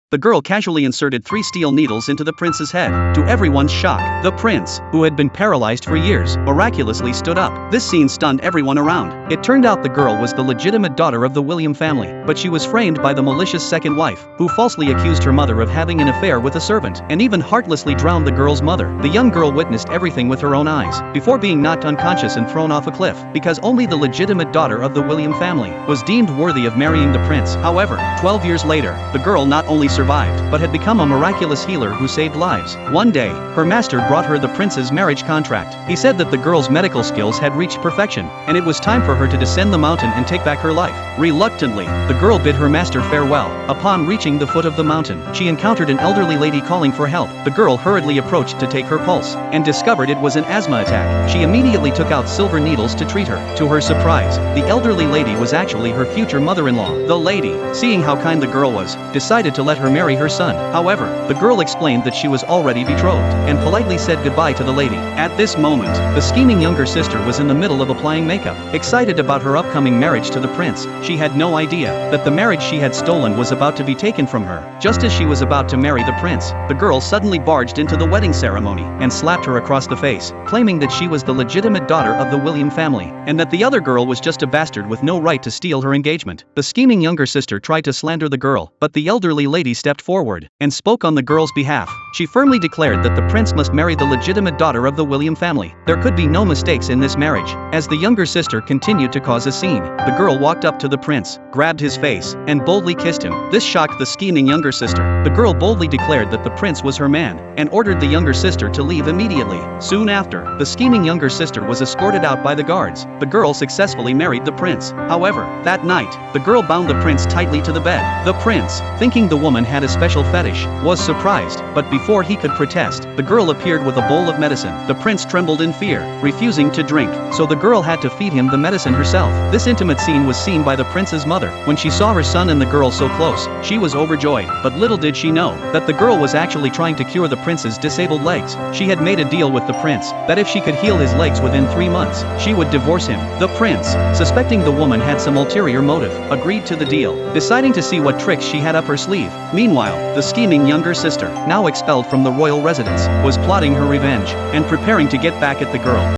The girl casually inserted 3 steel needles into the prince's head. To everyone's shock, the prince, who had been paralyzed for years, miraculously stood up. This scene stunned everyone around. It turned out the girl was the legitimate daughter of the William family, but she was framed by the malicious second wife, who falsely accused her mother of having an affair with a servant, and even heartlessly drowned the girl's mother. The young girl witnessed everything with her own eyes, before being knocked unconscious and thrown off a cliff, because only the legitimate daughter of the William family was deemed worthy of marrying the prince. However, 12 years later, the girl not only survived, but had become a miraculous healer who saved lives. One day, her master brought her the prince's marriage contract. He said that the girl's medical skills had reached perfection, and it was time for her to descend the mountain and take back her life. Reluctantly, the girl bid her master farewell. Upon reaching the foot of the mountain, she encountered an elderly lady calling for help. The girl hurriedly approached to take her pulse, and discovered it was an asthma attack. She immediately took out silver needles to treat her. To her surprise, the elderly lady was actually her future mother-in-law. The lady, seeing how kind the girl was, decided to let her marry her son. However, the girl explained that she was already betrothed, and politely said goodbye to the lady. At this moment, the scheming younger sister was in the middle of applying makeup. Excited about her upcoming marriage to the prince, she had no idea that the marriage she had stolen was about to be taken from her. Just as she was about to marry the prince, the girl suddenly barged into the wedding ceremony, and slapped her across the face, claiming that she was the legitimate daughter of the William family, and that the other girl was just a bastard with no right to steal her engagement. The scheming younger sister tried to slander the girl, but the elderly lady stepped forward and spoke on the girl's behalf. She firmly declared that the prince must marry the legitimate daughter of the William family. There could be no mistakes in this marriage. As the younger sister continued to cause a scene, the girl walked up to the prince, grabbed his face, and boldly kissed him. This shocked the scheming younger sister. The girl boldly declared that the prince was her man, and ordered the younger sister to leave immediately. Soon after, the scheming younger sister was escorted out by the guards. The girl successfully married the prince. However, that night, the girl bound the prince tightly to the bed. The prince, thinking the woman had a special fetish, was surprised, but before he could protest, the girl appeared with a bowl of medicine. The prince trembled in fear, refusing to drink, so the girl had to feed him the medicine herself. This intimate scene was seen by the prince's mother. When she saw her son and the girl so close, she was overjoyed, but little did she know that the girl was actually trying to cure the prince's disabled legs. She had made a deal with the prince that if she could heal his legs within 3 months, she would divorce him. The prince, suspecting the woman had some ulterior motive, agreed to the deal, deciding to see what tricks she had up her sleeve. Meanwhile, the scheming younger sister, now expelled from the royal residence, was plotting her revenge and preparing to get back at the girl.